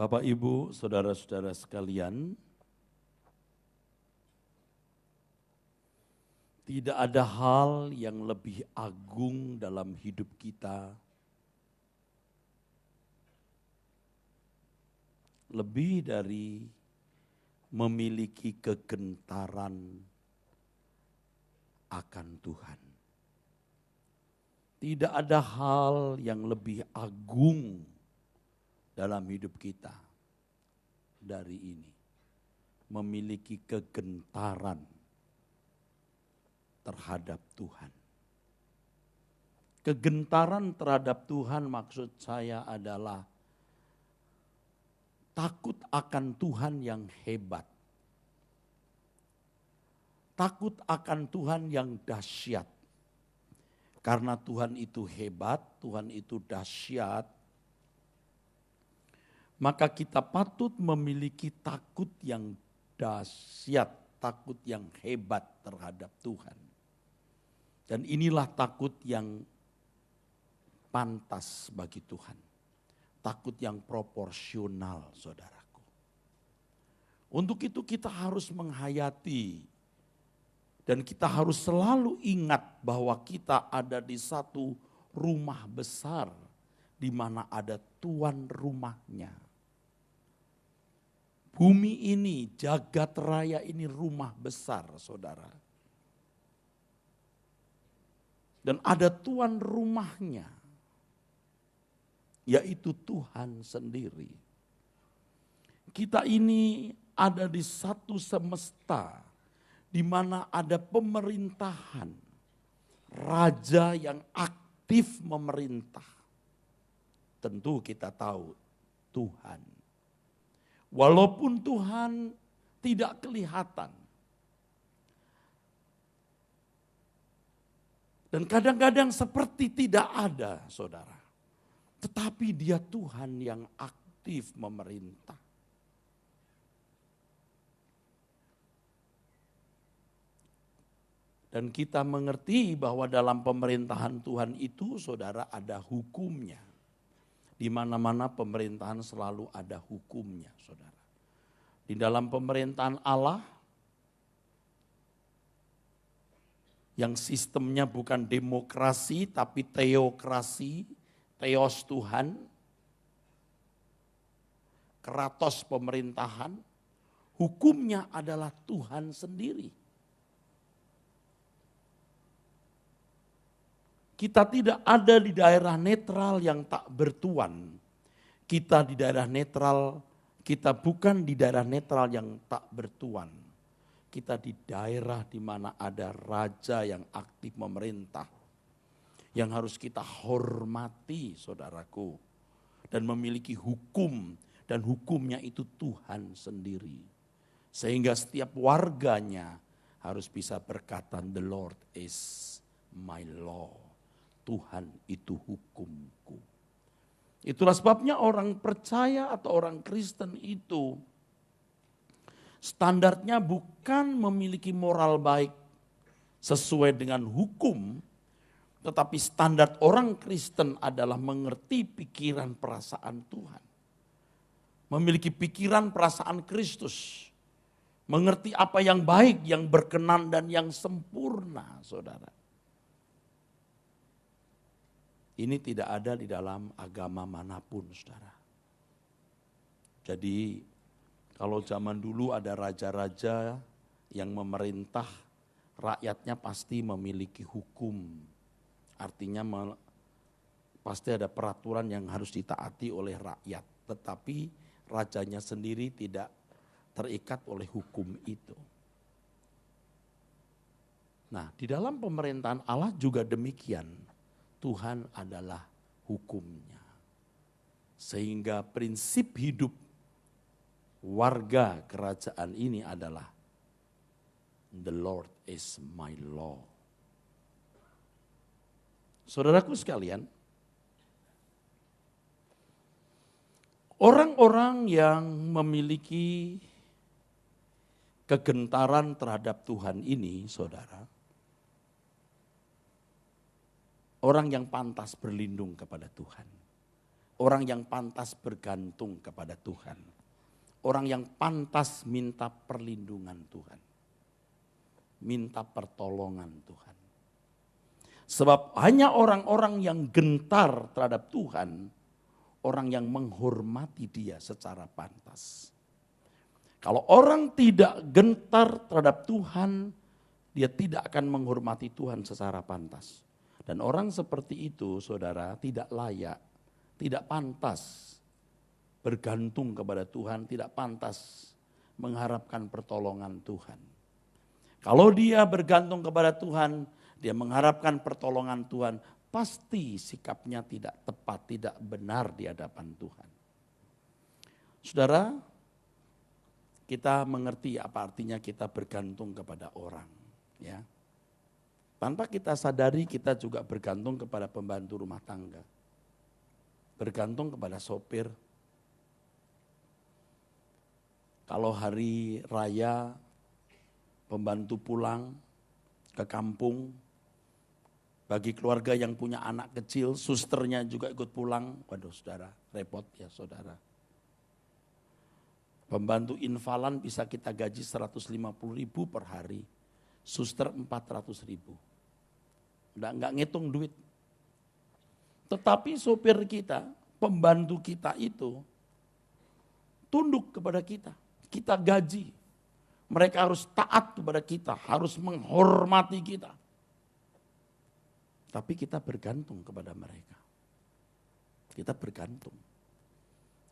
Bapak, Ibu, saudara-saudara sekalian, tidak ada hal yang lebih agung dalam hidup kita, lebih dari memiliki kegentaran akan Tuhan. Tidak ada hal yang lebih agung dalam hidup kita dari ini. Memiliki kegentaran terhadap Tuhan. Kegentaran terhadap Tuhan maksud saya adalah takut akan Tuhan yang hebat. Takut akan Tuhan yang dahsyat. Karena Tuhan itu hebat, Tuhan itu dahsyat, maka kita patut memiliki takut yang dahsyat, takut yang hebat terhadap Tuhan. Dan inilah takut yang pantas bagi Tuhan. Takut yang proporsional, saudaraku. Untuk itu kita harus menghayati dan kita harus selalu ingat bahwa kita ada di satu rumah besar di mana ada tuan rumahnya. Bumi ini, jagat raya ini rumah besar, saudara. Dan ada tuan rumahnya, yaitu Tuhan sendiri. Kita ini ada di satu semesta di mana ada pemerintahan, raja yang aktif memerintah. Tentu kita tahu Tuhan. Walaupun Tuhan tidak kelihatan. Dan kadang-kadang seperti tidak ada, saudara. Tetapi Dia Tuhan yang aktif memerintah. Dan kita mengerti bahwa dalam pemerintahan Tuhan itu, saudara, ada hukumnya. Di mana-mana pemerintahan selalu ada hukumnya, saudara. Di dalam pemerintahan Allah, yang sistemnya bukan demokrasi tapi teokrasi, teos Tuhan, kratos pemerintahan, hukumnya adalah Tuhan sendiri. Kita tidak ada di daerah netral yang tak bertuan. Kita di daerah netral, kita bukan di daerah netral yang tak bertuan. Kita di daerah di mana ada raja yang aktif memerintah. Yang harus kita hormati, saudaraku. Dan memiliki hukum, dan hukumnya itu Tuhan sendiri. Sehingga setiap warganya harus bisa berkata, "The Lord is my law." Tuhan itu hukumku. Itulah sebabnya orang percaya atau orang Kristen itu standarnya bukan memiliki moral baik sesuai dengan hukum, tetapi standar orang Kristen adalah mengerti pikiran perasaan Tuhan. Memiliki pikiran perasaan Kristus. Mengerti apa yang baik, yang berkenan dan yang sempurna, saudara. Ini tidak ada di dalam agama manapun, saudara. Jadi kalau zaman dulu ada raja-raja yang memerintah, rakyatnya pasti memiliki hukum. Artinya pasti ada peraturan yang harus ditaati oleh rakyat. Tetapi rajanya sendiri tidak terikat oleh hukum itu. Nah, di dalam pemerintahan Allah juga demikian. Tuhan adalah hukumnya. Sehingga prinsip hidup warga kerajaan ini adalah "The Lord is my law." Saudaraku sekalian, orang-orang yang memiliki kegentaran terhadap Tuhan ini, saudara, orang yang pantas berlindung kepada Tuhan. Orang yang pantas bergantung kepada Tuhan. Orang yang pantas minta perlindungan Tuhan. Minta pertolongan Tuhan. Sebab hanya orang-orang yang gentar terhadap Tuhan, orang yang menghormati Dia secara pantas. Kalau orang tidak gentar terhadap Tuhan, dia tidak akan menghormati Tuhan secara pantas. Dan orang seperti itu, saudara, tidak layak, tidak pantas bergantung kepada Tuhan, tidak pantas mengharapkan pertolongan Tuhan. Kalau dia bergantung kepada Tuhan, dia mengharapkan pertolongan Tuhan, pasti sikapnya tidak tepat, tidak benar di hadapan Tuhan. Saudara, kita mengerti apa artinya kita bergantung kepada orang. Ya. Tanpa kita sadari kita juga bergantung kepada pembantu rumah tangga. Bergantung kepada sopir. Kalau hari raya pembantu pulang ke kampung, bagi keluarga yang punya anak kecil, susternya juga ikut pulang. Waduh saudara, repot ya saudara. Pembantu infalan bisa kita gaji 150.000 per hari. Suster 400.000. Enggak ngitung duit. Tetapi sopir kita, pembantu kita itu tunduk kepada kita. Kita gaji. Mereka harus taat kepada kita, harus menghormati kita. Tapi kita bergantung kepada mereka. Kita bergantung.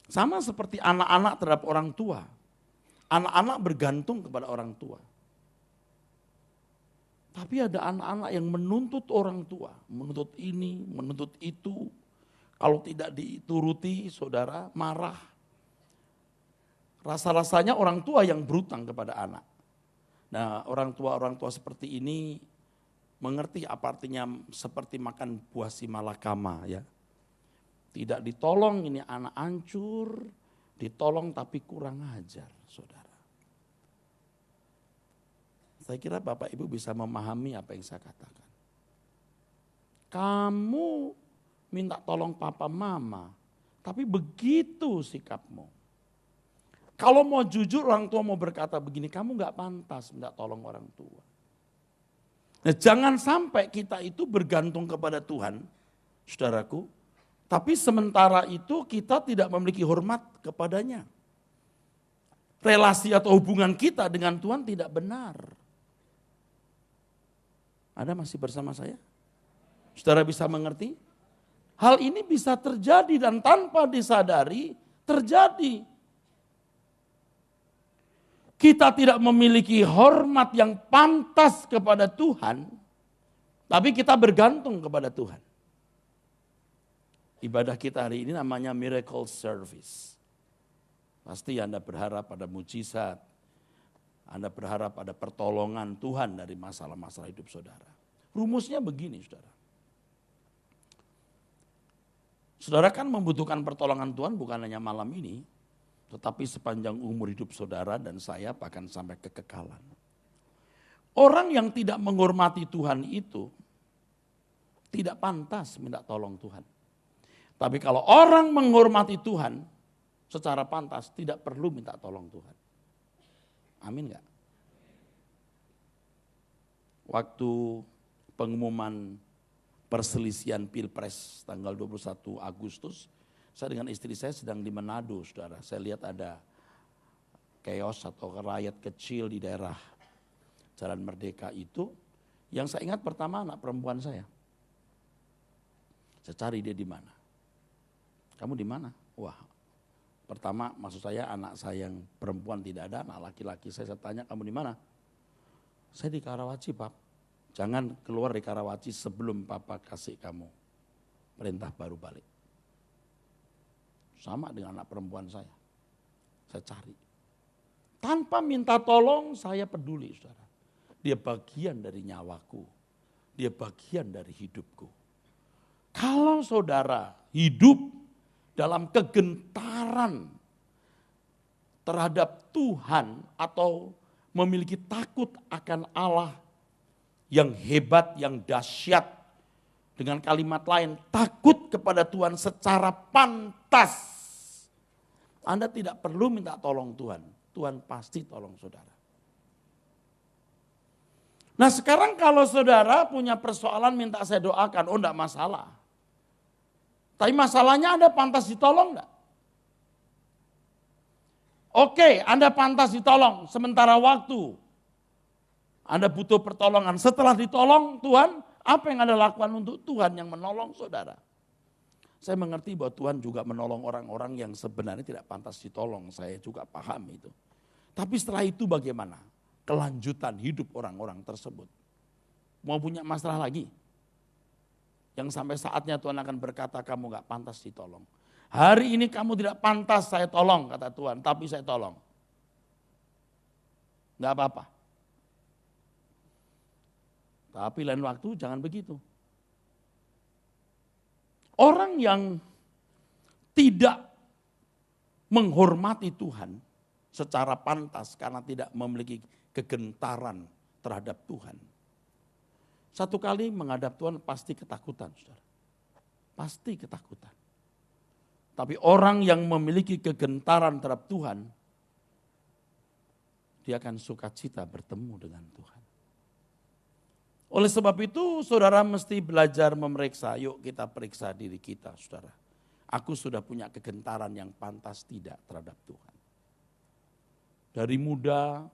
Sama seperti anak-anak terhadap orang tua. Anak-anak bergantung kepada orang tua. Tapi ada anak-anak yang menuntut orang tua. Menuntut ini, menuntut itu. Kalau tidak dituruti, saudara, marah. Rasa-rasanya orang tua yang berutang kepada anak. Nah, orang tua seperti ini mengerti apa artinya seperti makan buah si malakama ya. Tidak ditolong, ini anak hancur, ditolong tapi kurang ajar, saudara. Saya kira Bapak Ibu bisa memahami apa yang saya katakan. Kamu minta tolong papa mama, tapi begitu sikapmu. Kalau mau jujur orang tua mau berkata begini, kamu gak pantas minta tolong orang tua. Nah, jangan sampai kita itu bergantung kepada Tuhan, saudaraku. Tapi sementara itu kita tidak memiliki hormat kepadanya. Relasi atau hubungan kita dengan Tuhan tidak benar. Ada masih bersama saya? Saudara bisa mengerti? Hal ini bisa terjadi dan tanpa disadari terjadi. Kita tidak memiliki hormat yang pantas kepada Tuhan, tapi kita bergantung kepada Tuhan. Ibadah kita hari ini namanya miracle service. Pasti Anda berharap pada mujizat. Anda berharap pada pertolongan Tuhan dari masalah-masalah hidup saudara. Rumusnya begini saudara. Saudara kan membutuhkan pertolongan Tuhan bukan hanya malam ini. Tetapi sepanjang umur hidup saudara dan saya bahkan sampai kekekalan. Orang yang tidak menghormati Tuhan itu tidak pantas minta tolong Tuhan. Tapi kalau orang menghormati Tuhan secara pantas tidak perlu minta tolong Tuhan. Amin gak? Waktu pengumuman perselisihan Pilpres tanggal 21 Agustus, saya dengan istri saya sedang di Manado, saudara. Saya lihat ada chaos atau rakyat kecil di daerah Jalan Merdeka itu. Yang saya ingat pertama anak perempuan saya. Saya cari dia di mana. Kamu di mana? Wah, pertama maksud saya anak saya yang perempuan tidak ada, anak laki-laki saya tanya kamu di mana? Saya di Karawaci, Pak. Jangan keluar di Karawaci sebelum Papa kasih kamu perintah baru balik. Sama dengan anak perempuan saya. Saya cari. Tanpa minta tolong saya peduli, saudara. Dia bagian dari nyawaku. Dia bagian dari hidupku. Kalau saudara hidup dalam kegentaran terhadap Tuhan atau memiliki takut akan Allah yang hebat, yang dahsyat, Dengan kalimat lain, takut kepada Tuhan secara pantas. Anda tidak perlu minta tolong Tuhan. Tuhan pasti tolong saudara. Nah sekarang kalau saudara punya persoalan minta saya doakan, oh enggak masalah. Tapi masalahnya Anda pantas ditolong enggak? Oke, Anda pantas ditolong sementara waktu. Anda butuh pertolongan. Setelah ditolong Tuhan, apa yang Anda lakukan untuk Tuhan yang menolong saudara? Saya mengerti bahwa Tuhan juga menolong orang-orang yang sebenarnya tidak pantas ditolong. Saya juga paham itu. Tapi setelah itu bagaimana? Kelanjutan hidup orang-orang tersebut. Mau punya masalah lagi? Yang sampai saatnya Tuhan akan berkata kamu gak pantas ditolong. Hari ini kamu tidak pantas saya tolong kata Tuhan. Tapi saya tolong. Gak apa-apa. Tapi lain waktu jangan begitu. Orang yang tidak menghormati Tuhan secara pantas karena tidak memiliki kegentaran terhadap Tuhan. Satu kali menghadap Tuhan pasti ketakutan, saudara. Pasti ketakutan. Tapi orang yang memiliki kegentaran terhadap Tuhan, dia akan sukacita bertemu dengan Tuhan. Oleh sebab itu saudara mesti belajar memeriksa, yuk kita periksa diri kita saudara. Aku sudah punya kegentaran yang pantas tidak terhadap Tuhan. Dari muda,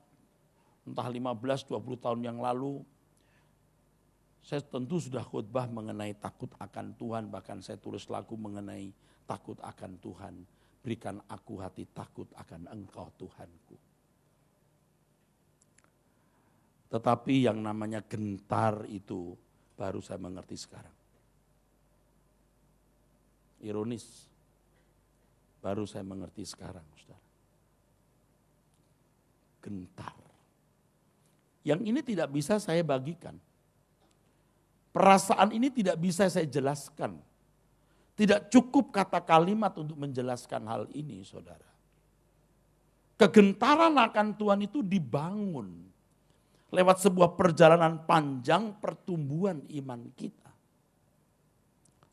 entah 15-20 tahun yang lalu, saya tentu sudah khotbah mengenai takut akan Tuhan, bahkan saya tulis lagu mengenai takut akan Tuhan. Berikan aku hati takut akan Engkau Tuhanku. Tetapi yang namanya gentar itu baru saya mengerti sekarang. Ironis, baru saya mengerti sekarang, saudara. Gentar. Yang ini tidak bisa saya bagikan. Perasaan ini tidak bisa saya jelaskan. Tidak cukup kata kalimat untuk menjelaskan hal ini, saudara. Kegentaran akan Tuhan itu dibangun lewat sebuah perjalanan panjang pertumbuhan iman kita.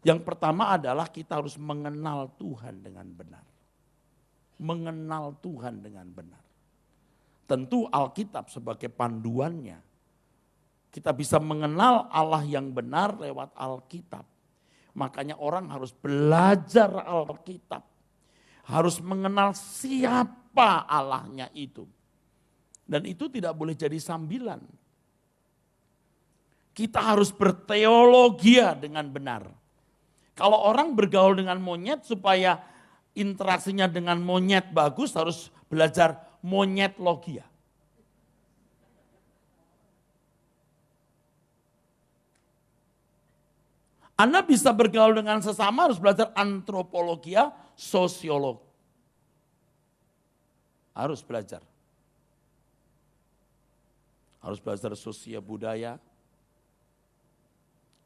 Yang pertama adalah kita harus mengenal Tuhan dengan benar. Mengenal Tuhan dengan benar. Tentu Alkitab sebagai panduannya. Kita bisa mengenal Allah yang benar lewat Alkitab. Makanya orang harus belajar Alkitab. Harus mengenal siapa Allahnya itu. Dan itu tidak boleh jadi sambilan. Kita harus berteologia dengan benar. Kalau orang bergaul dengan monyet supaya interaksinya dengan monyet bagus harus belajar monyetlogia. Anda bisa bergaul dengan sesama harus belajar antropologia, sosiologi. Harus belajar. Harus belajar sosial budaya,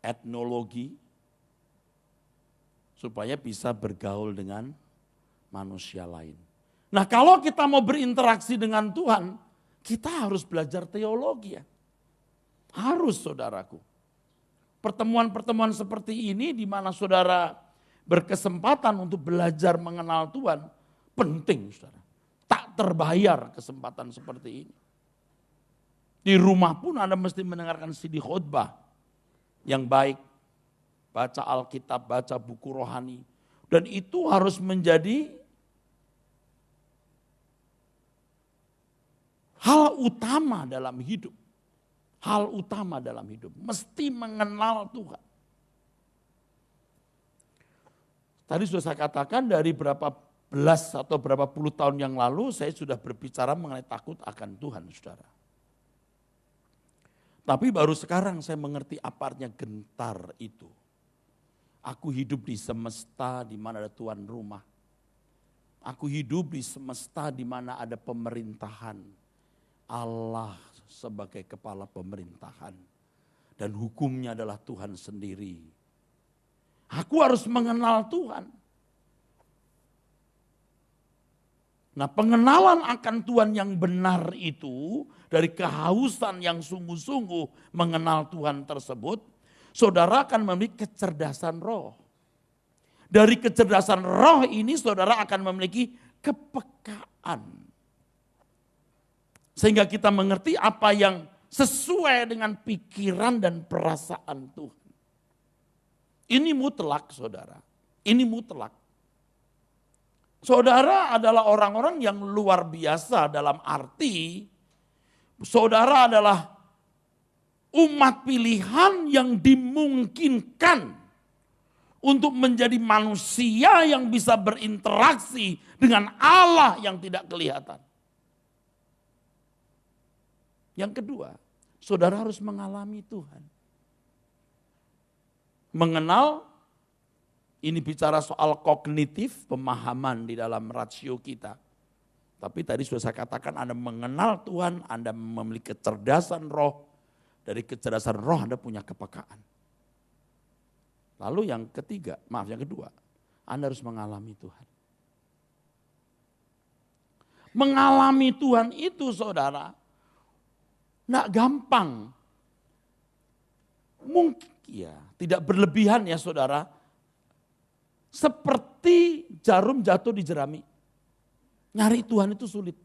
etnologi, supaya bisa bergaul dengan manusia lain. Nah kalau kita mau berinteraksi dengan Tuhan, kita harus belajar teologi ya. Harus saudaraku. Pertemuan-pertemuan seperti ini di mana saudara berkesempatan untuk belajar mengenal Tuhan, penting saudara. Tak terbayar kesempatan seperti ini. Di rumah pun Anda mesti mendengarkan CD khotbah yang baik. Baca Alkitab, baca buku rohani. Dan itu harus menjadi hal utama dalam hidup. Hal utama dalam hidup. Mesti mengenal Tuhan. Tadi sudah saya katakan dari berapa belas atau berapa puluh tahun yang lalu saya sudah berbicara mengenai takut akan Tuhan, saudara. Tapi baru sekarang saya mengerti apa artinya gentar itu. Aku hidup di semesta di mana ada tuan rumah. Aku hidup di semesta di mana ada pemerintahan. Allah sebagai kepala pemerintahan. Dan hukumnya adalah Tuhan sendiri. Aku harus mengenal Tuhan. Nah pengenalan akan Tuhan yang benar itu dari kehausan yang sungguh-sungguh mengenal Tuhan tersebut. saudara akan memiliki kecerdasan roh. Dari kecerdasan roh ini saudara akan memiliki kepekaan. Sehingga kita mengerti apa yang sesuai dengan pikiran dan perasaan Tuhan. Ini mutlak saudara, ini mutlak. Saudara adalah orang-orang yang luar biasa dalam arti saudara adalah umat pilihan yang dimungkinkan untuk menjadi manusia yang bisa berinteraksi dengan Allah yang tidak kelihatan. Yang kedua, saudara harus mengalami Tuhan. Mengenal, ini bicara soal kognitif, pemahaman di dalam rasio kita. Tapi tadi sudah saya katakan Anda mengenal Tuhan, Anda memiliki kecerdasan roh. Dari kecerdasan roh Anda punya kepekaan. Lalu yang kedua, Anda harus mengalami Tuhan. Mengalami Tuhan itu saudara, enggak gampang. Mungkin ya, tidak berlebihan ya saudara. Seperti jarum jatuh di jerami. Nyari Tuhan itu sulit.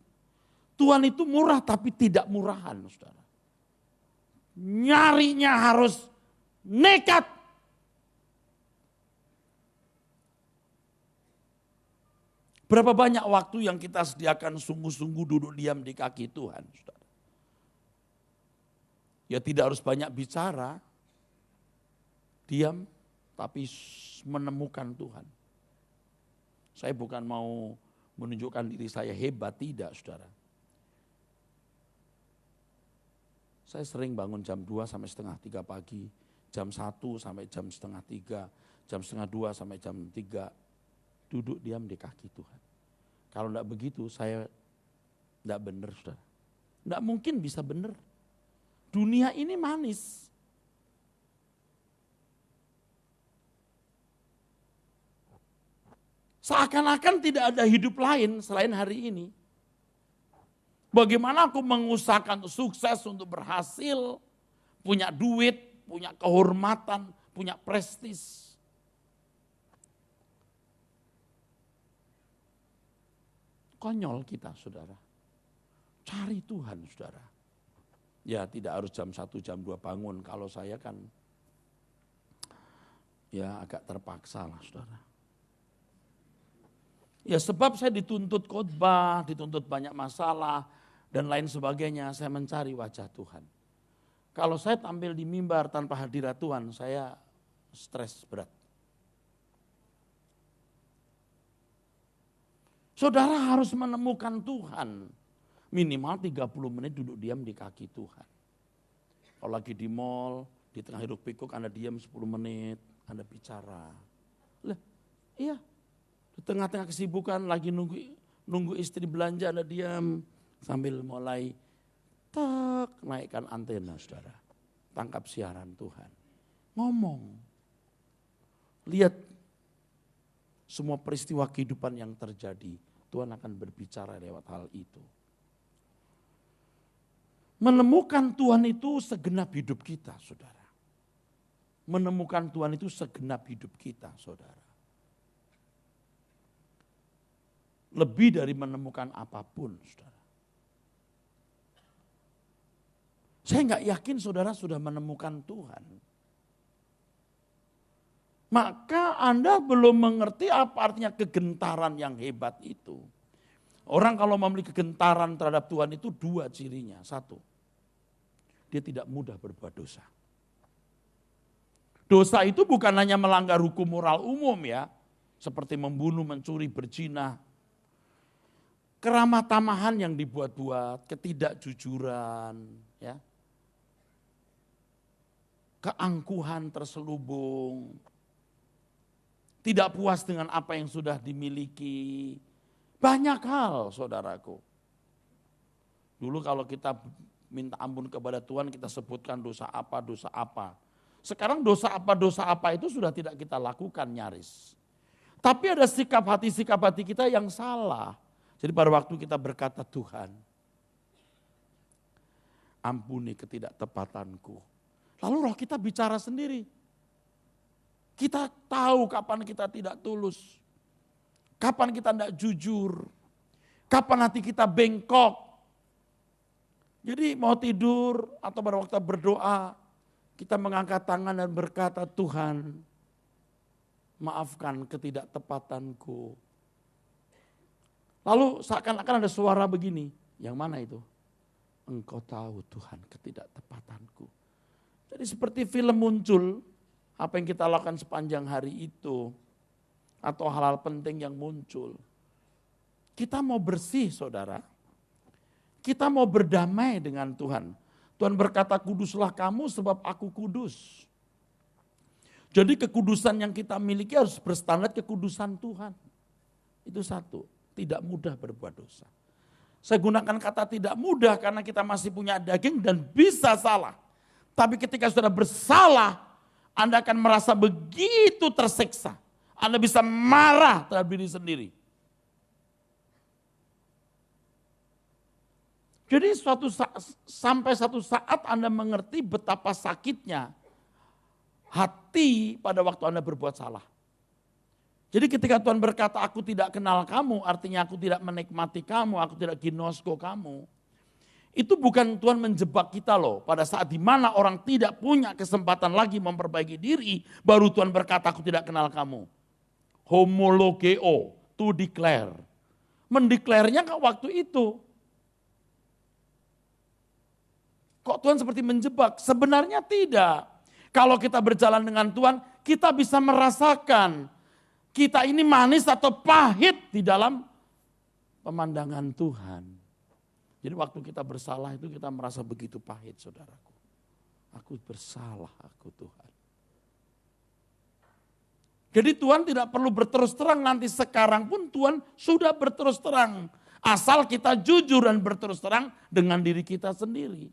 Tuhan itu murah tapi tidak murahan saudara. Nyarinya harus nekat. Berapa banyak waktu yang kita sediakan sungguh-sungguh duduk diam di kaki Tuhan saudara. Ya tidak harus banyak bicara. Diam tapi menemukan Tuhan. Saya bukan mau menunjukkan diri saya hebat, tidak saudara. Saya sering bangun jam 2 sampai setengah 3 pagi, jam 1 sampai jam setengah 3, jam setengah 2 sampai jam 3, duduk diam di kaki Tuhan. Kalau enggak begitu saya enggak benar saudara. Enggak mungkin bisa benar. Dunia ini manis. Seakan-akan tidak ada hidup lain selain hari ini. Bagaimana aku mengusahakan sukses untuk berhasil, punya duit, punya kehormatan, punya prestis. Konyol kita saudara. Cari Tuhan saudara. Ya tidak harus jam 1, jam 2 bangun. Kalau saya kan ya agak terpaksa lah saudara. Ya sebab saya dituntut khotbah, dituntut banyak masalah dan lain sebagainya. Saya mencari wajah Tuhan. Kalau saya tampil di mimbar tanpa hadirat Tuhan, saya stres berat. Saudara harus menemukan Tuhan. Minimal 30 menit duduk diam di kaki Tuhan. Kalau lagi di mall, di tengah hiruk pikuk Anda diam 10 menit, Anda bicara. Lah, iya. Di tengah-tengah kesibukan lagi nunggu istri belanja Anda diam sambil mulai naikkan antena saudara. Tangkap siaran Tuhan. Ngomong. Lihat semua peristiwa kehidupan yang terjadi. Tuhan akan berbicara lewat hal itu. Menemukan Tuhan itu segenap hidup kita saudara. Menemukan Tuhan itu segenap hidup kita saudara. Lebih dari menemukan apapun, saudara. Saya enggak yakin saudara sudah menemukan Tuhan. Maka Anda belum mengerti apa artinya kegentaran yang hebat itu. Orang kalau memiliki kegentaran terhadap Tuhan itu 2 cirinya. 1, dia tidak mudah berbuat dosa. Dosa itu bukan hanya melanggar hukum moral umum ya. Seperti membunuh, mencuri, berzina. Keramah tamahan yang dibuat-buat, ketidakjujuran, ya, keangkuhan terselubung, tidak puas dengan apa yang sudah dimiliki, banyak hal saudaraku. Dulu kalau kita minta ampun kepada Tuhan kita sebutkan dosa apa. Sekarang dosa apa itu sudah tidak kita lakukan nyaris. Tapi ada sikap hati kita yang salah. Jadi pada waktu kita berkata Tuhan, ampuni ketidaktepatanku. Lalu roh kita bicara sendiri. Kita tahu kapan kita tidak tulus. Kapan kita tidak jujur. Kapan hati kita bengkok. Jadi mau tidur atau pada waktu berdoa, kita mengangkat tangan dan berkata, Tuhan, maafkan ketidaktepatanku. Lalu seakan-akan ada suara begini, yang mana itu? Engkau tahu Tuhan ketidaktepatanku. Jadi seperti film muncul, apa yang kita lakukan sepanjang hari itu, atau hal-hal penting yang muncul. Kita mau bersih saudara, kita mau berdamai dengan Tuhan. Tuhan berkata, kuduslah kamu sebab aku kudus. Jadi kekudusan yang kita miliki harus berstandar kekudusan Tuhan. Itu satu, tidak mudah berbuat dosa. Saya gunakan kata tidak mudah karena kita masih punya daging dan bisa salah. Tapi ketika sudah bersalah, Anda akan merasa begitu tersiksa. Anda bisa marah terhadap diri sendiri. Jadi sampai satu saat Anda mengerti betapa sakitnya hati pada waktu Anda berbuat salah. Jadi ketika Tuhan berkata, aku tidak kenal kamu, artinya aku tidak menikmati kamu, aku tidak ginosko kamu. Itu bukan Tuhan menjebak kita loh, pada saat dimana orang tidak punya kesempatan lagi memperbaiki diri, baru Tuhan berkata, aku tidak kenal kamu. Homologeo, to declare. Mendeklarnya ke waktu itu. Kok Tuhan seperti menjebak? Sebenarnya tidak. Kalau kita berjalan dengan Tuhan, kita bisa merasakan kita ini manis atau pahit di dalam pemandangan Tuhan. Jadi waktu kita bersalah itu kita merasa begitu pahit saudaraku. Aku bersalah aku Tuhan. Jadi Tuhan tidak perlu berterus terang, nanti sekarang pun Tuhan sudah berterus terang. Asal kita jujur dan berterus terang dengan diri kita sendiri.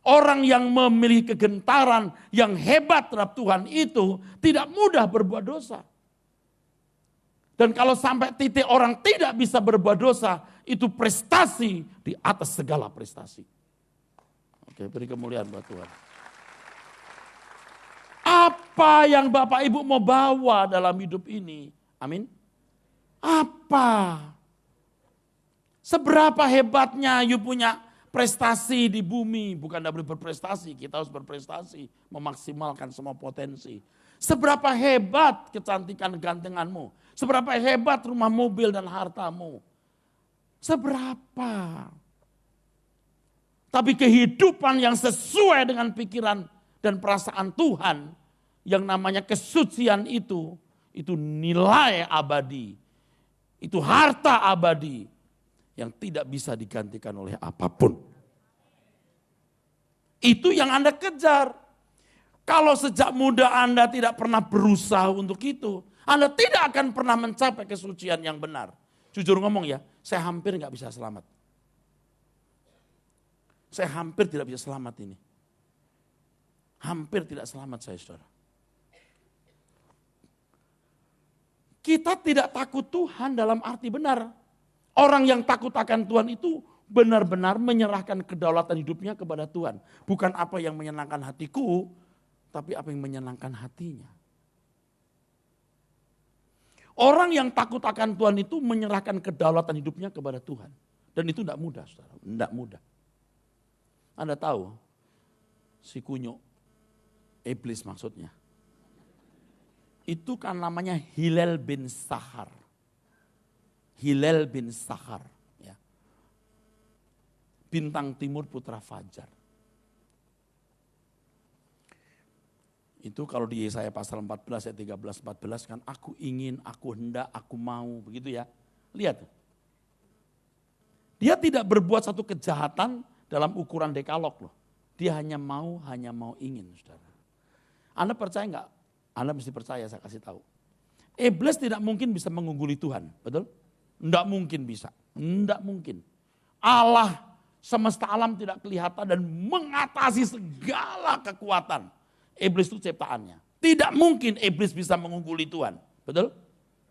Orang yang memilih kegentaran yang hebat terhadap Tuhan itu tidak mudah berbuat dosa. Dan kalau sampai titik orang tidak bisa berbuat dosa, itu prestasi di atas segala prestasi. Oke, beri kemuliaan buat Tuhan. Apa yang Bapak Ibu mau bawa dalam hidup ini? Amin. Apa? Seberapa hebatnya you punya prestasi di bumi? Bukan tidak boleh berprestasi, kita harus berprestasi, memaksimalkan semua potensi. Seberapa hebat kecantikan gantenganmu? Seberapa hebat rumah mobil dan hartamu? Seberapa? Tapi kehidupan yang sesuai dengan pikiran dan perasaan Tuhan, yang namanya kesucian itu nilai abadi. Itu harta abadi yang tidak bisa digantikan oleh apapun. Itu yang Anda kejar. Kalau sejak muda Anda tidak pernah berusaha untuk itu, Anda tidak akan pernah mencapai kesucian yang benar. Jujur ngomong ya, saya hampir nggak bisa selamat. Saya hampir tidak bisa selamat ini. Hampir tidak selamat saya saudara. Kita tidak takut Tuhan dalam arti benar. Orang yang takut akan Tuhan itu benar-benar menyerahkan kedaulatan hidupnya kepada Tuhan. Bukan apa yang menyenangkan hatiku, tapi apa yang menyenangkan hatinya. Orang yang takut akan Tuhan itu menyerahkan kedaulatan hidupnya kepada Tuhan. Dan itu tidak mudah, saudara. Tidak mudah. Anda tahu, si kunyuk, iblis maksudnya. Itu kan namanya Hilal bin Sahar. Hilal bin Sahar. Ya. Bintang timur putra Fajar. Itu kalau di Yesaya pasal 14 ayat 13-14 kan aku ingin, aku hendak, aku mau, begitu ya. Lihat. Dia tidak berbuat satu kejahatan dalam ukuran dekalog loh. Dia hanya mau ingin saudara. Anda percaya enggak? Anda mesti percaya, saya kasih tahu. Iblis tidak mungkin bisa mengungguli Tuhan, betul? Enggak mungkin bisa, enggak mungkin. Allah semesta alam tidak kelihatan dan mengatasi segala kekuatan. Iblis itu ciptaannya. Tidak mungkin iblis bisa mengungguli Tuhan. Betul?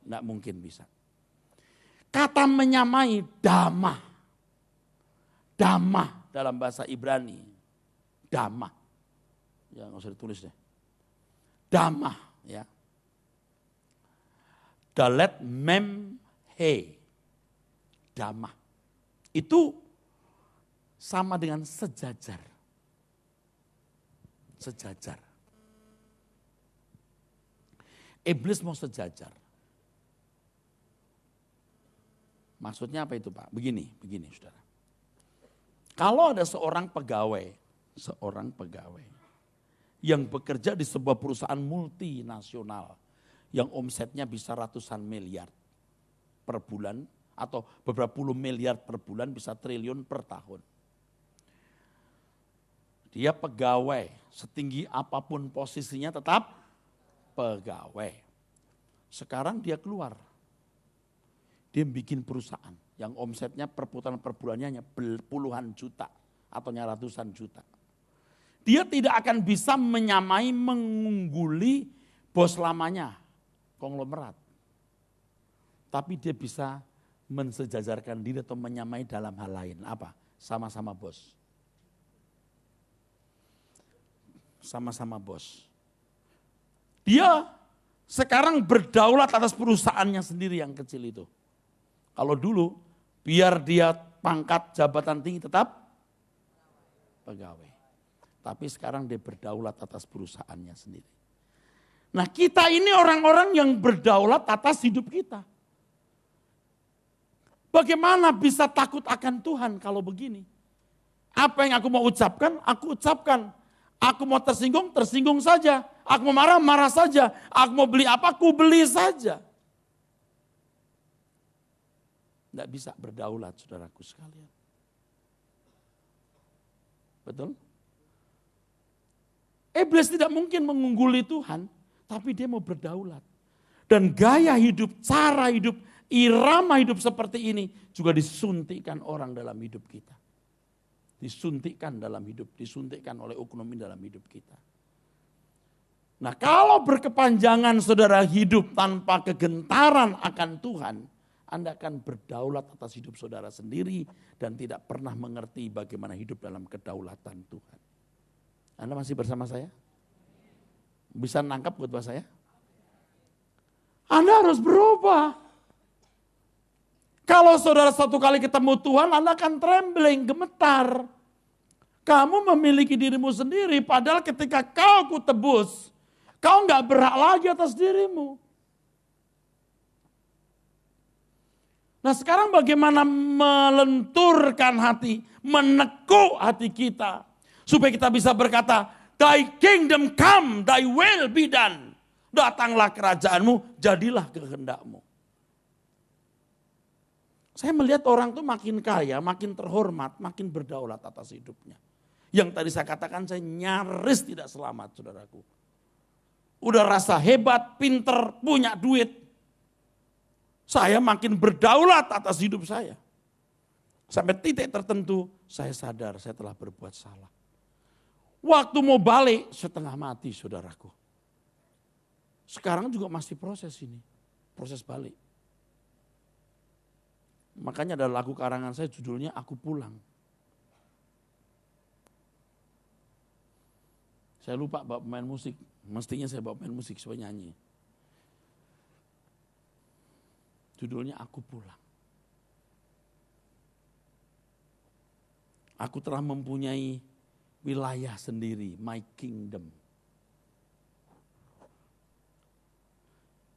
Tidak mungkin bisa. Kata menyamai damah. Damah dalam bahasa Ibrani. Damah. Ya nggak usah ditulis deh. Damah ya. Dalet mem he. Damah. Itu sama dengan sejajar. Sejajar. Iblis mau sejajar. Maksudnya apa itu Pak? Begini saudara. Kalau ada seorang pegawai yang bekerja di sebuah perusahaan multinasional yang omsetnya bisa ratusan miliar per bulan atau beberapa puluh miliar per bulan, bisa triliun per tahun. Dia pegawai, setinggi apapun posisinya tetap pegawai. Sekarang dia keluar. Dia bikin perusahaan yang omsetnya perputaran per bulannya hanya puluhan juta atau ratusan juta. Dia tidak akan bisa menyamai, mengungguli bos lamanya, konglomerat. Tapi dia bisa mensejajarkan diri atau menyamai dalam hal lain. Apa? Sama-sama bos. Sama-sama bos. Dia sekarang berdaulat atas perusahaannya sendiri yang kecil itu. Kalau dulu biar dia pangkat jabatan tinggi tetap pegawai. Tapi sekarang dia berdaulat atas perusahaannya sendiri. Nah kita ini orang-orang yang berdaulat atas hidup kita. Bagaimana bisa takut akan Tuhan kalau begini? Apa yang aku mau ucapkan, aku ucapkan. Aku mau tersinggung, tersinggung saja. Aku mau marah, marah saja. Aku mau beli apa, aku beli saja. Tidak bisa berdaulat saudaraku sekalian. Betul? Iblis tidak mungkin mengungguli Tuhan, tapi dia mau berdaulat. Dan gaya hidup, cara hidup, irama hidup seperti ini juga disuntikkan orang dalam hidup kita. Disuntikkan dalam hidup, disuntikkan oleh oknum dalam hidup kita. Nah kalau berkepanjangan saudara hidup tanpa kegentaran akan Tuhan, Anda akan berdaulat atas hidup saudara sendiri dan tidak pernah mengerti bagaimana hidup dalam kedaulatan Tuhan. Anda masih bersama saya? Bisa nangkap khotbah saya? Anda harus berubah. Kalau saudara satu kali ketemu Tuhan, Anda akan trembling, gemetar. Kamu memiliki dirimu sendiri, padahal ketika kau kutebus, kau enggak berhak lagi atas dirimu. Nah sekarang bagaimana melenturkan hati, menekuk hati kita. Supaya kita bisa berkata, Thy kingdom come, thy will be done. Datanglah kerajaanmu, jadilah kehendakmu. Saya melihat orang tuh makin kaya, makin terhormat, makin berdaulat atas hidupnya. Yang tadi saya katakan saya nyaris tidak selamat saudaraku. Udah rasa hebat, pinter, punya duit. Saya makin berdaulat atas hidup saya. Sampai titik tertentu saya sadar saya telah berbuat salah. Waktu mau balik setengah mati saudaraku. Sekarang juga masih proses ini. Proses balik. Makanya ada lagu karangan saya judulnya Aku Pulang. Saya lupa bawa pemain musik. Mestinya saya bawa pemain musik supaya nyanyi. Judulnya Aku Pulang. Aku telah mempunyai wilayah sendiri, my kingdom.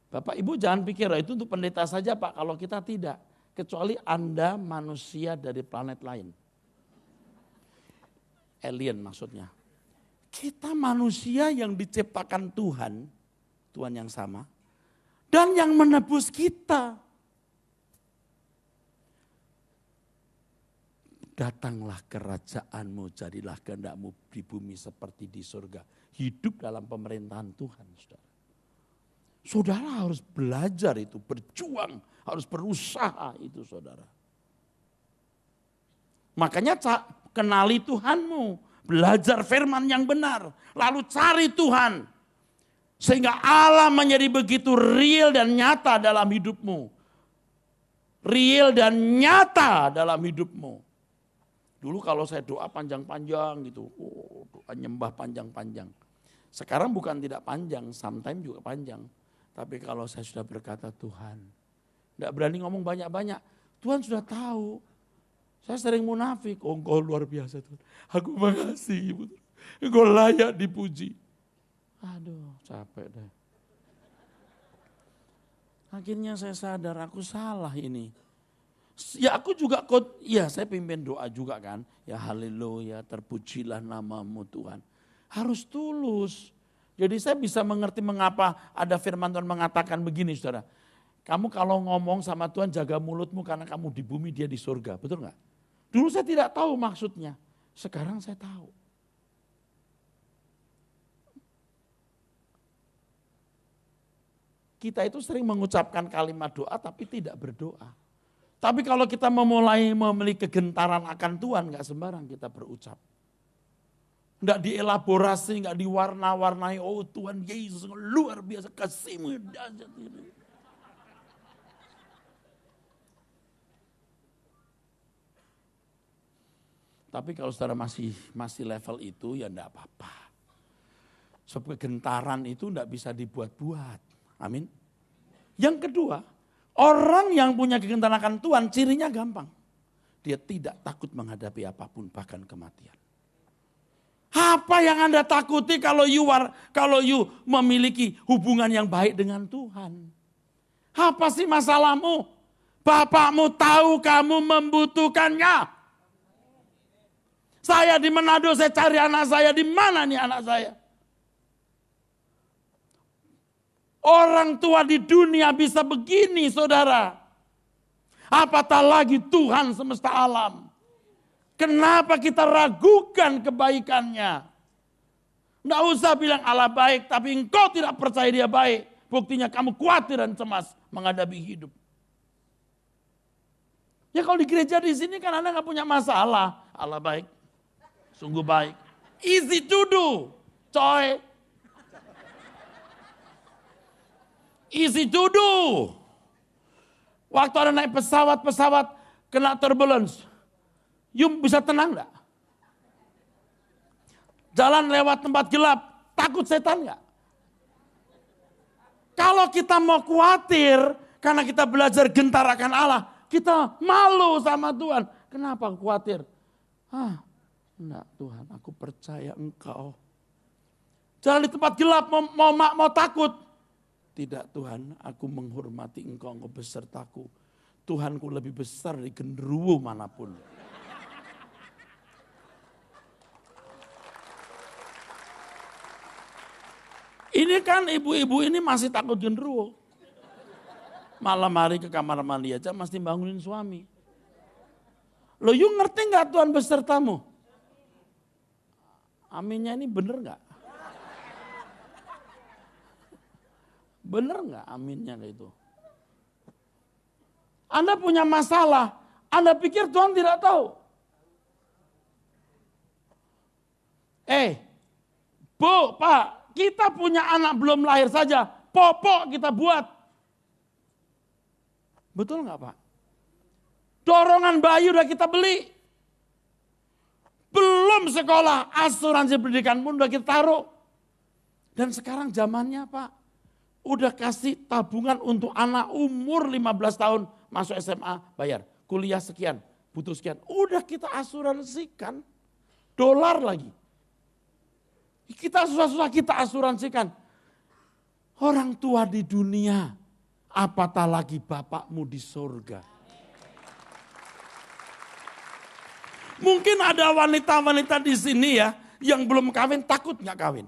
Bapak Ibu jangan pikir itu untuk pendeta saja Pak, kalau kita tidak. Kecuali Anda manusia dari planet lain. Alien maksudnya. Kita manusia yang diciptakan Tuhan, Tuhan yang sama, dan yang menebus kita. Datanglah kerajaanmu, jadilah kehendakmu di bumi seperti di surga. Hidup dalam pemerintahan Tuhan, saudara. Saudara harus belajar itu, berjuang, harus berusaha itu saudara. Makanya kenali Tuhanmu, belajar firman yang benar, lalu cari Tuhan. Sehingga Allah menjadi begitu real dan nyata dalam hidupmu. Real dan nyata dalam hidupmu. Dulu kalau saya doa panjang-panjang gitu, doa nyembah panjang-panjang. Sekarang bukan tidak panjang, sometimes juga panjang. Tapi kalau saya sudah berkata Tuhan, tidak berani ngomong banyak-banyak. Tuhan sudah tahu. Saya sering munafik. Oh, Engkau luar biasa Tuhan. Aku makasih. Engkau layak dipuji. Aduh, capek deh. Akhirnya saya sadar aku salah ini. Ya aku juga, ya saya pimpin doa juga kan. Ya haleluya, terpujilah namamu Tuhan. Harus tulus. Jadi saya bisa mengerti mengapa ada firman Tuhan mengatakan begini saudara. Kamu kalau ngomong sama Tuhan jaga mulutmu karena kamu di bumi dia di surga. Betul nggak? Dulu saya tidak tahu maksudnya. Sekarang saya tahu. Kita itu sering mengucapkan kalimat doa tapi tidak berdoa. Tapi kalau kita memulai memiliki kegentaran akan Tuhan, nggak sembarang kita berucap. Nggak dielaborasi, nggak diwarna-warnai, oh Tuhan Yesus luar biasa kasih-Mu. Tapi kalau saudara masih level itu ya enggak apa-apa. Sebab kegentaran itu enggak bisa dibuat-buat. Amin. Yang kedua, orang yang punya kegentaran akan Tuhan cirinya gampang. Dia tidak takut menghadapi apapun bahkan kematian. Apa yang Anda takuti kalau you memiliki hubungan yang baik dengan Tuhan? Apa sih masalahmu? Bapakmu tahu kamu membutuhkannya. Saya di Manado, saya cari anak saya, di mana nih anak saya? Orang tua di dunia bisa begini saudara. Apatah lagi Tuhan semesta alam. Kenapa kita ragukan kebaikannya? Nggak usah bilang Allah baik, tapi engkau tidak percaya dia baik. Buktinya kamu khawatir dan cemas menghadapi hidup. Ya kalau di gereja di sini kan Anda nggak punya masalah. Allah baik. Sungguh baik. Easy to do, coy. Easy to do. Waktu ada naik pesawat kena turbulence. You bisa tenang enggak? Jalan lewat tempat gelap, takut setan enggak? Kalau kita mau khawatir karena kita belajar gentar akan Allah, kita malu sama Tuhan. Kenapa khawatir? Enggak Tuhan, aku percaya Engkau. Jalan di tempat gelap mau takut. Tidak Tuhan, aku menghormati Engkau besertaku. Tuhanku lebih besar dari genderuwo manapun. Ini kan ibu-ibu ini masih takut genderuwo. Malam hari ke kamar mandi aja mesti bangunin suami. Loh, you ngerti nggak Tuhan besertamu? Aminnya ini bener nggak? Bener nggak aminnya kayak itu? Anda punya masalah, Anda pikir Tuhan tidak tahu? Bu, Pak, kita punya anak belum lahir saja, popok kita buat. Betul nggak Pak? Dorongan bayi udah kita beli. Belum sekolah, asuransi pendidikan pun udah kita taruh. Dan sekarang zamannya Pak, udah kasih tabungan untuk anak umur 15 tahun masuk SMA bayar. Kuliah sekian, butuh sekian. Udah kita asuransikan, dolar lagi. Kita susah-susah kita asuransikan. Orang tua di dunia, apatah lagi Bapakmu di surga. Mungkin ada wanita-wanita di sini ya, yang belum kawin takut nggak kawin.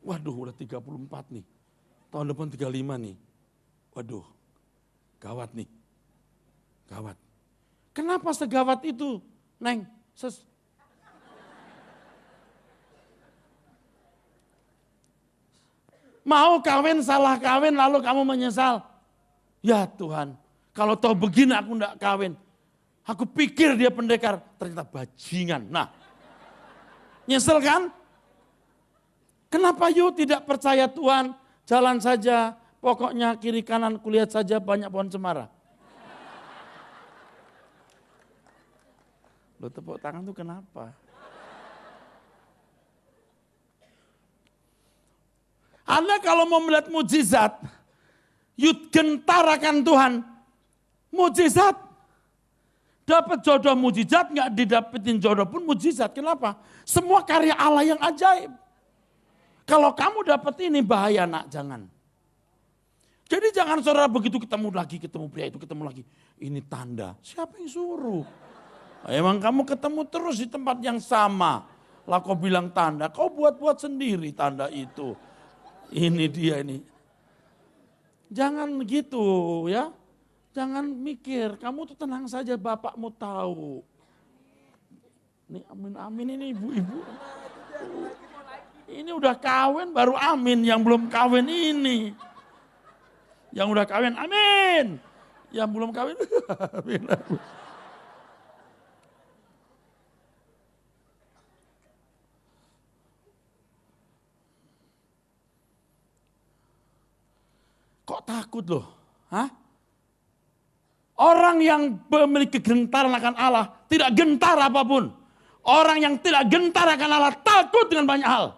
Waduh udah 34 nih, tahun depan 35 nih. Waduh, gawat nih, gawat. Kenapa segawat itu, Neng? Mau kawin, salah kawin, lalu kamu menyesal. Ya Tuhan, kalau tahu begini aku enggak kawin. Aku pikir dia pendekar, ternyata bajingan. Nah, nyesel kan? Kenapa you tidak percaya Tuhan? Jalan saja, pokoknya kiri kanan kulihat saja banyak pohon cemara. Lo tepuk tangan tuh kenapa? Anda kalau mau melihat mujizat, you gentar akan Tuhan, mujizat. Dapat jodoh mujizat, nggak didapetin jodoh pun mujizat. Kenapa? Semua karya Allah yang ajaib. Kalau kamu dapat ini bahaya nak, jangan. Jadi jangan saudara begitu ketemu pria itu ketemu lagi. Ini tanda, siapa yang suruh? Emang kamu ketemu terus di tempat yang sama. Lah kau bilang tanda, kau buat-buat sendiri tanda itu. Ini dia ini. Jangan gitu ya. Jangan mikir, kamu tuh tenang saja, bapakmu tahu. Ini amin ini ibu-ibu. Ini udah kawin baru amin, yang belum kawin ini. Yang udah kawin amin. Yang belum kawin amin. Kok takut loh? Hah? Orang yang memiliki kegentaran akan Allah tidak gentar apapun. Orang yang tidak gentar akan Allah takut dengan banyak hal.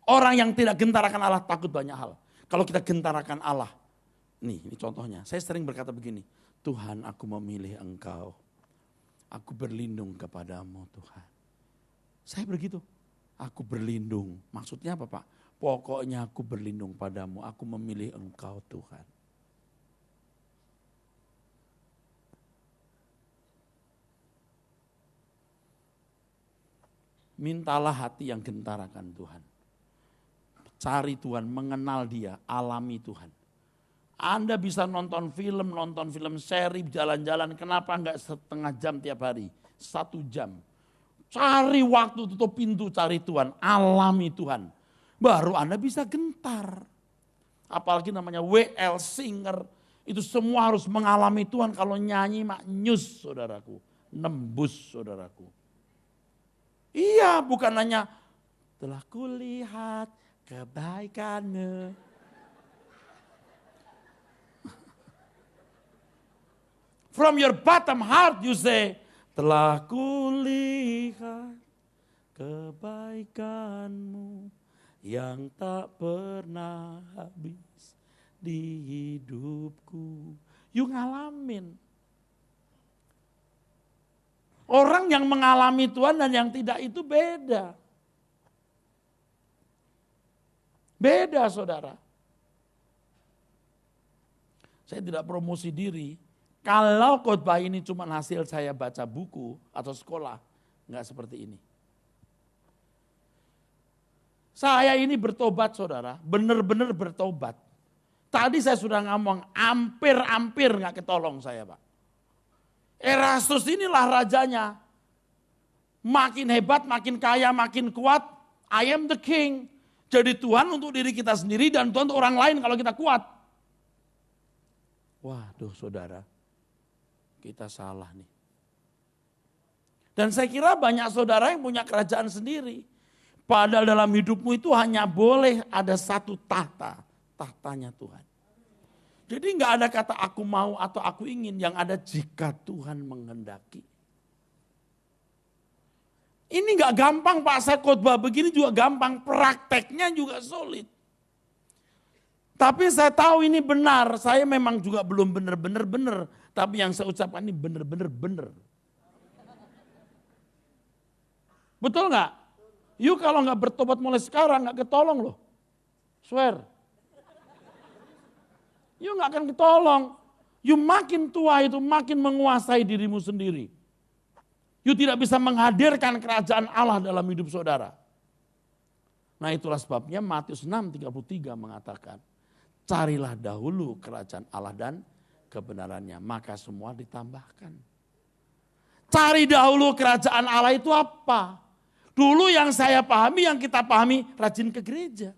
Orang yang tidak gentar akan Allah takut banyak hal. Kalau kita gentar akan Allah. Ini contohnya. Saya sering berkata begini. Tuhan, aku memilih Engkau. Aku berlindung kepadamu Tuhan. Saya begitu. Aku berlindung. Maksudnya apa Pak? Pokoknya aku berlindung padamu. Aku memilih Engkau Tuhan. Mintalah hati yang gentar akan Tuhan. Cari Tuhan, mengenal Dia, alami Tuhan. Anda bisa nonton film seri, jalan-jalan. Kenapa enggak setengah jam tiap hari? 1 jam. Cari waktu, tutup pintu, cari Tuhan, alami Tuhan. Baru Anda bisa gentar. Apalagi namanya WL singer. Itu semua harus mengalami Tuhan. Kalau nyanyi maknyus saudaraku. Nembus saudaraku. Iya, bukan hanya telah kulihat kebaikanmu. From your bottom heart you say, telah kulihat kebaikanmu yang tak pernah habis di hidupku. You ngalamin. Orang yang mengalami Tuhan dan yang tidak itu beda. Beda saudara. Saya tidak promosi diri. Kalau khotbah ini cuma hasil saya baca buku atau sekolah, enggak seperti ini. Saya ini bertobat saudara, benar-benar bertobat. Tadi saya sudah ngomong, hampir enggak ketolong saya Pak. Erastus inilah rajanya. Makin hebat, makin kaya, makin kuat. I am the king. Jadi Tuhan untuk diri kita sendiri dan Tuhan untuk orang lain kalau kita kuat. Waduh saudara, kita salah nih. Dan saya kira banyak saudara yang punya kerajaan sendiri. Padahal dalam hidupmu itu hanya boleh ada satu tahta. Tahtanya Tuhan. Jadi enggak ada kata aku mau atau aku ingin, yang ada jika Tuhan menghendaki. Ini enggak gampang Pak, saya khotbah begini juga gampang, prakteknya juga sulit. Tapi saya tahu ini benar, saya memang juga belum benar, tapi yang saya ucapkan ini benar. Betul enggak? You kalau enggak bertobat mulai sekarang enggak ketolong loh. Swear. You gak akan ketolong. You makin tua itu makin menguasai dirimu sendiri. You tidak bisa menghadirkan kerajaan Allah dalam hidup saudara. Nah itulah sebabnya Matius 6:33 mengatakan, carilah dahulu kerajaan Allah dan kebenarannya, maka semua ditambahkan. Cari dahulu kerajaan Allah itu apa? Dulu yang saya pahami, yang kita pahami, rajin ke gereja.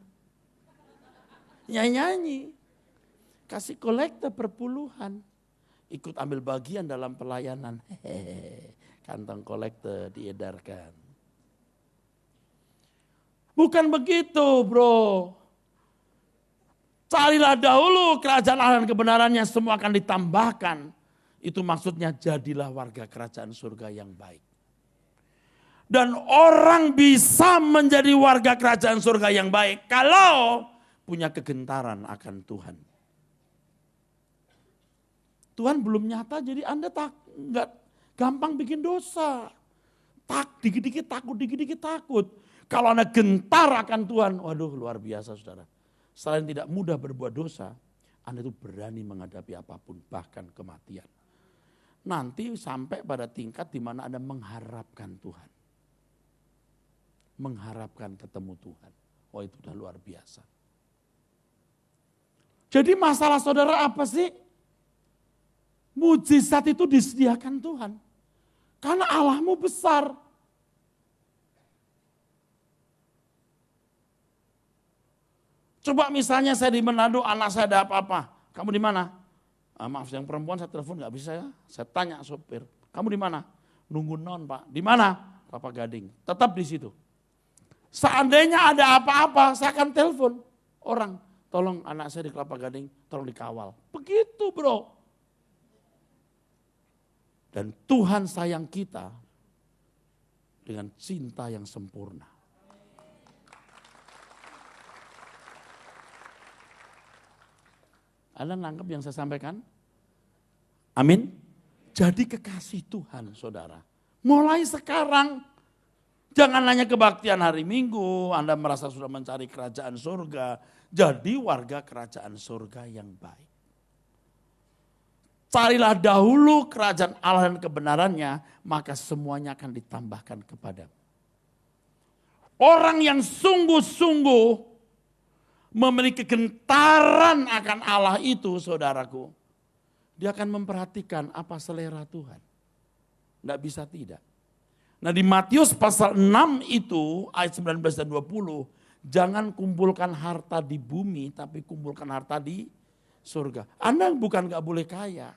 Nyanyi. Kasih kolekte perpuluhan. Ikut ambil bagian dalam pelayanan. Kantong kolekte diedarkan. Bukan begitu bro. Carilah dahulu kerajaan Allah dan kebenarannya, semua akan ditambahkan. Itu maksudnya jadilah warga kerajaan surga yang baik. Dan orang bisa menjadi warga kerajaan surga yang baik kalau punya kegentaran akan Tuhan. Tuhan belum nyata jadi Anda nggak gampang bikin dosa. Dikit-dikit takut. Kalau Anda gentar akan Tuhan, waduh luar biasa saudara. Selain tidak mudah berbuat dosa, Anda itu berani menghadapi apapun, bahkan kematian. Nanti sampai pada tingkat di mana Anda mengharapkan Tuhan. Mengharapkan ketemu Tuhan. Oh itu udah luar biasa. Jadi masalah saudara apa sih? Mujizat itu disediakan Tuhan. Karena Allahmu besar. Coba misalnya saya di Manado, anak saya ada apa-apa. Kamu di mana? Maaf yang perempuan saya telepon gak bisa ya. Saya tanya sopir, kamu di mana? Nunggu non Pak. Di mana? Kelapa Gading. Tetap di situ. Seandainya ada apa-apa, saya akan telepon orang. Tolong anak saya di Kelapa Gading, tolong dikawal. Begitu bro. Dan Tuhan sayang kita dengan cinta yang sempurna. Anda nangkep yang saya sampaikan? Amin. Jadi kekasih Tuhan saudara. Mulai sekarang. Jangan hanya kebaktian hari Minggu, Anda merasa sudah mencari kerajaan surga. Jadi warga kerajaan surga yang baik. Carilah dahulu kerajaan Allah dan kebenarannya, maka semuanya akan ditambahkan kepadamu. Orang yang sungguh-sungguh memiliki kegentaran akan Allah itu, saudaraku, dia akan memperhatikan apa selera Tuhan. Tidak bisa tidak. Nah di Matius pasal 6 itu, ayat 19 dan 20, jangan kumpulkan harta di bumi, tapi kumpulkan harta di surga. Anda bukan gak boleh kaya.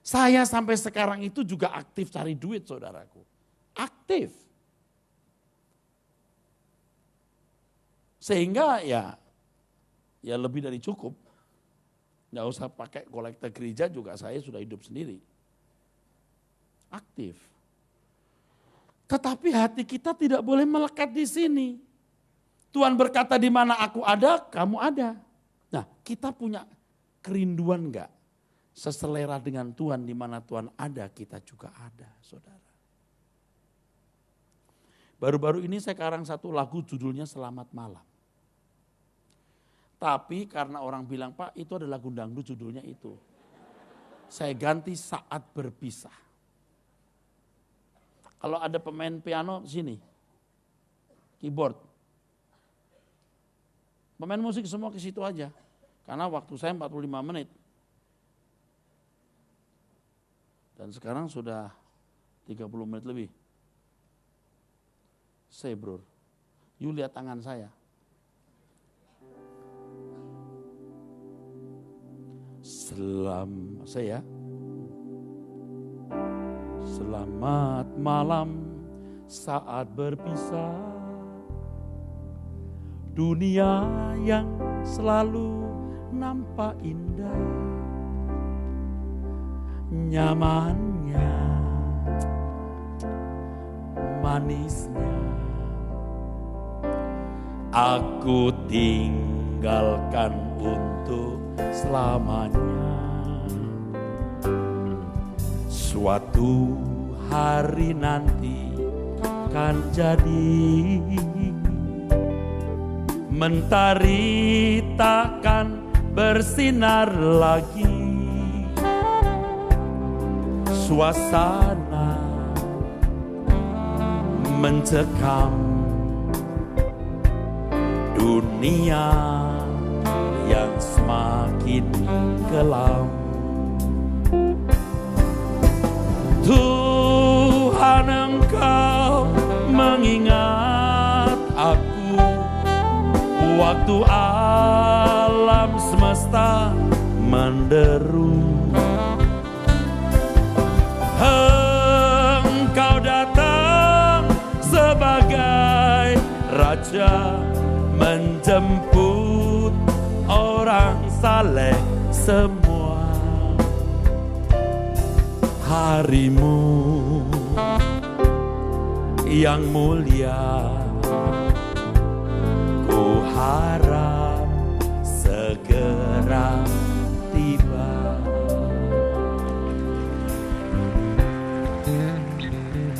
Saya sampai sekarang itu juga aktif cari duit saudaraku. Aktif. Sehingga ya lebih dari cukup. Gak usah pakai kolektor gereja juga saya sudah hidup sendiri. Aktif. Tetapi hati kita tidak boleh melekat di sini. Tuhan berkata di mana aku ada, kamu ada. Nah kita punya kerinduan enggak? Seselera dengan Tuhan, di mana Tuhan ada, kita juga ada, saudara. Baru-baru ini saya karang satu lagu judulnya Selamat Malam. Tapi karena orang bilang, Pak itu ada lagu dangdut judulnya itu. Saya ganti Saat Berpisah. Kalau ada pemain piano sini, keyboard. Pemain musik semua ke situ aja. Karena waktu saya 45 menit. Dan sekarang sudah 30 menit lebih. Say bro, you lihat tangan saya. Selamat malam saat berpisah. Dunia yang selalu nampak indah, nyamannya, manisnya, aku tinggalkan untuk selamanya. Suatu hari nanti kan jadi, mentari takkan bersinar lagi. Suasana mencekam, dunia yang semakin kelam. Tuhan Engkau mengingat aku waktu alam semesta menderu. Engkau datang sebagai raja menjemput orang saleh semua. Harimu yang mulia, ku harap segera tiba.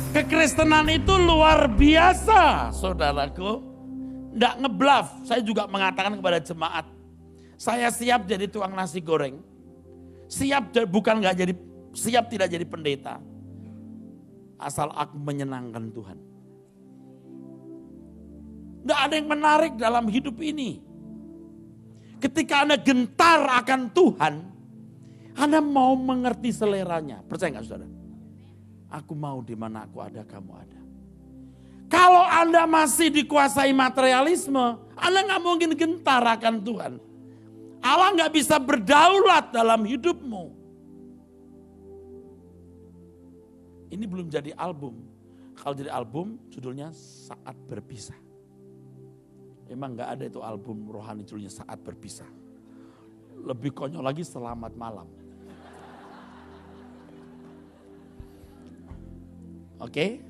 Kekristenan itu luar biasa, saudaraku. Nggak ngebluff. Saya juga mengatakan kepada jemaat, saya siap jadi tukang nasi goreng. Siap tidak jadi pendeta. Asal aku menyenangkan Tuhan. Nggak ada yang menarik dalam hidup ini. Ketika Anda gentar akan Tuhan, Anda mau mengerti seleranya. Percaya nggak saudara? Aku mau di mana aku ada, kamu ada. Kalau Anda masih dikuasai materialisme, Anda nggak mungkin gentar akan Tuhan. Allah nggak bisa berdaulat dalam hidupmu. Ini belum jadi album. Kalau jadi album, judulnya Saat Berpisah. Emang nggak ada itu album rohani judulnya Saat Berpisah. Lebih konyol lagi Selamat Malam. Oke?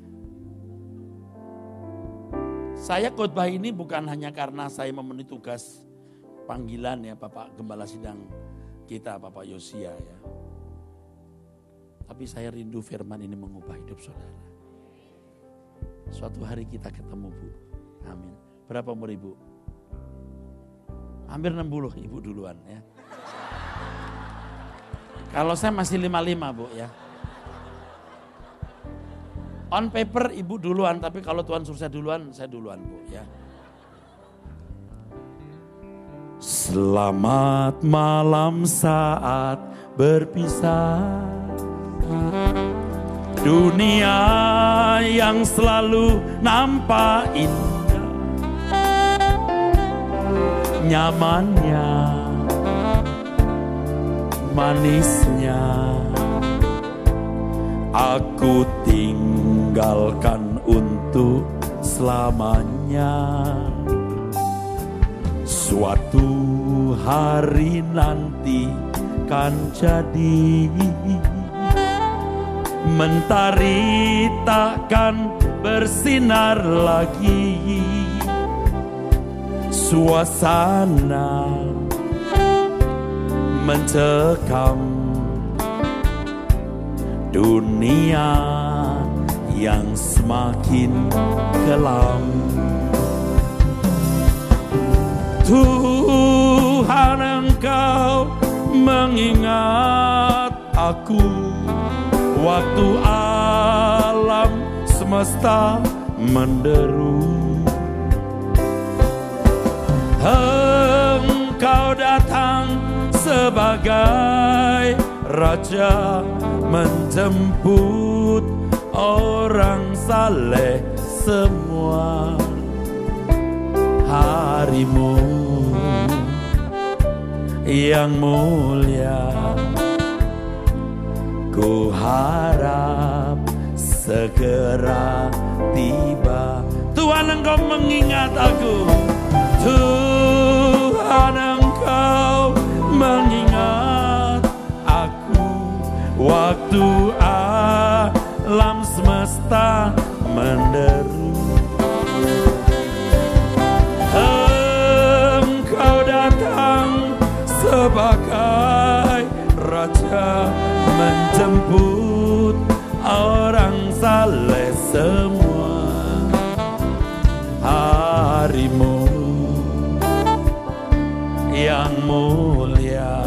Saya khotbah ini bukan hanya karena saya memenuhi tugas panggilan ya Bapak Gembala Sidang kita, Bapak Yosia ya. Tapi saya rindu firman ini mengubah hidup saudara. Suatu hari kita ketemu Bu. Amin. Berapa umur Ibu? Hampir 60, Ibu duluan ya. Kalau saya masih 55 Bu ya. On paper Ibu duluan, tapi kalau Tuhan suruh saya duluan Bu ya. Selamat malam saat berpisah. Dunia yang selalu nampak indah, nyamannya, manisnya, aku tinggalkan untuk selamanya. Suatu hari nanti kan jadi, mentari takkan bersinar lagi. Suasana mencekam, dunia yang semakin kelam. Tuhan, Engkau mengingat aku waktu alam semesta menderu. Engkau datang sebagai raja menjemput orang saleh semua. Harimu yang mulia, ku harap segera tiba. Tuhan, Engkau mengingat aku. Tuhan, Engkau mengingat aku waktu alam semesta menderu. Engkau datang sebagai raja menjemput orang saleh semua. Harimu yang mulia,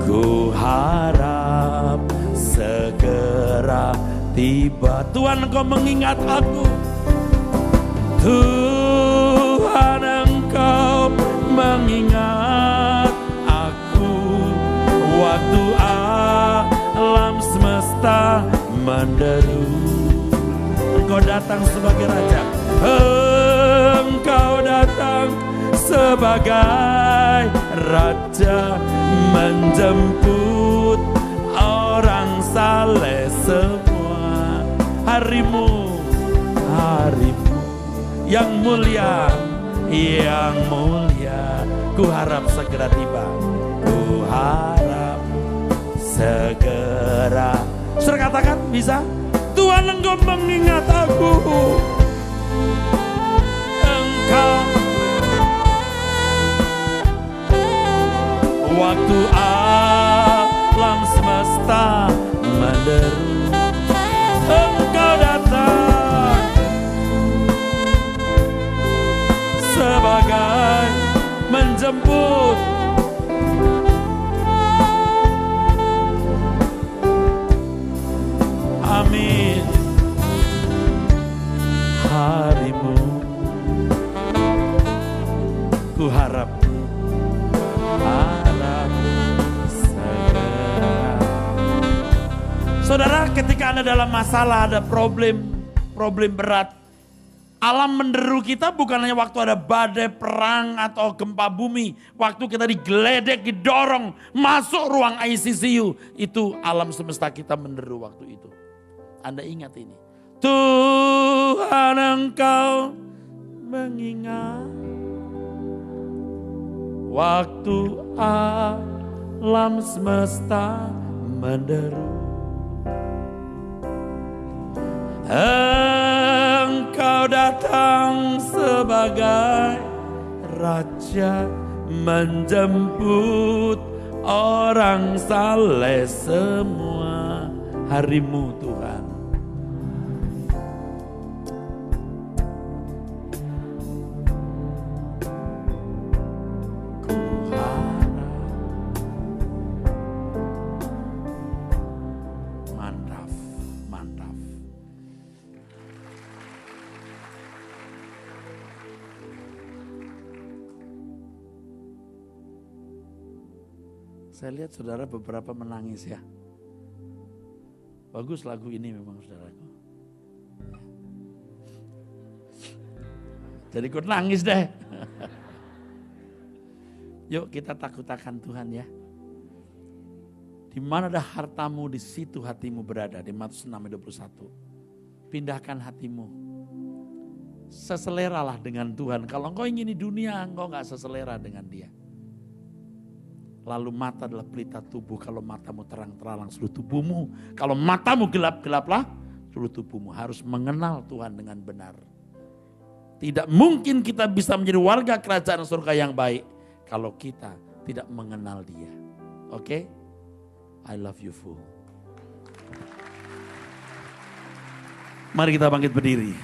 ku harap segera tiba. Tuhan, Engkau mengingat aku. Tuhan, Engkau mengingat aku waktu alam semesta menderu. Engkau datang sebagai raja. Engkau datang sebagai raja menjemput orang saleh semua. Harimu yang mulia, ku harap segera tiba. Ku harap segera. Saudara katakan bisa? Tuhan Engkau mengingat aku. Engkau waktu alam semesta menderu, Engkau datang sebagai menjemput. Amin. Harimu ku harap segera. Saudara, ketika Anda dalam masalah, ada problem berat, alam menderu kita bukan hanya waktu ada badai perang atau gempa bumi. Waktu kita digeledek, didorong, masuk ruang ICU. Itu alam semesta kita menderu waktu itu. Anda ingat ini. Tuhan Engkau mengingat waktu alam semesta menderu. Engkau datang sebagai Raja menjemput orang saleh semua. Harimu Tuhan. Ku harap. Mantap. Saya lihat saudara beberapa menangis ya. Bagus lagu ini memang saudaraku. Jadi ikut nangis deh. Yuk kita takut akan Tuhan ya. Di mana ada hartamu, di situ hatimu berada. Di Matius 6:21. Pindahkan hatimu. Seseleralah dengan Tuhan. Kalau engkau ingin di dunia, engkau gak seselera dengan Dia. Lalu mata adalah pelita tubuh. Kalau matamu terang-terang seluruh tubuhmu. Kalau matamu gelap-gelaplah seluruh tubuhmu. Harus mengenal Tuhan dengan benar. Tidak mungkin kita bisa menjadi warga kerajaan surga yang baik kalau kita tidak mengenal Dia. Oke? I love you full. Mari kita bangkit berdiri.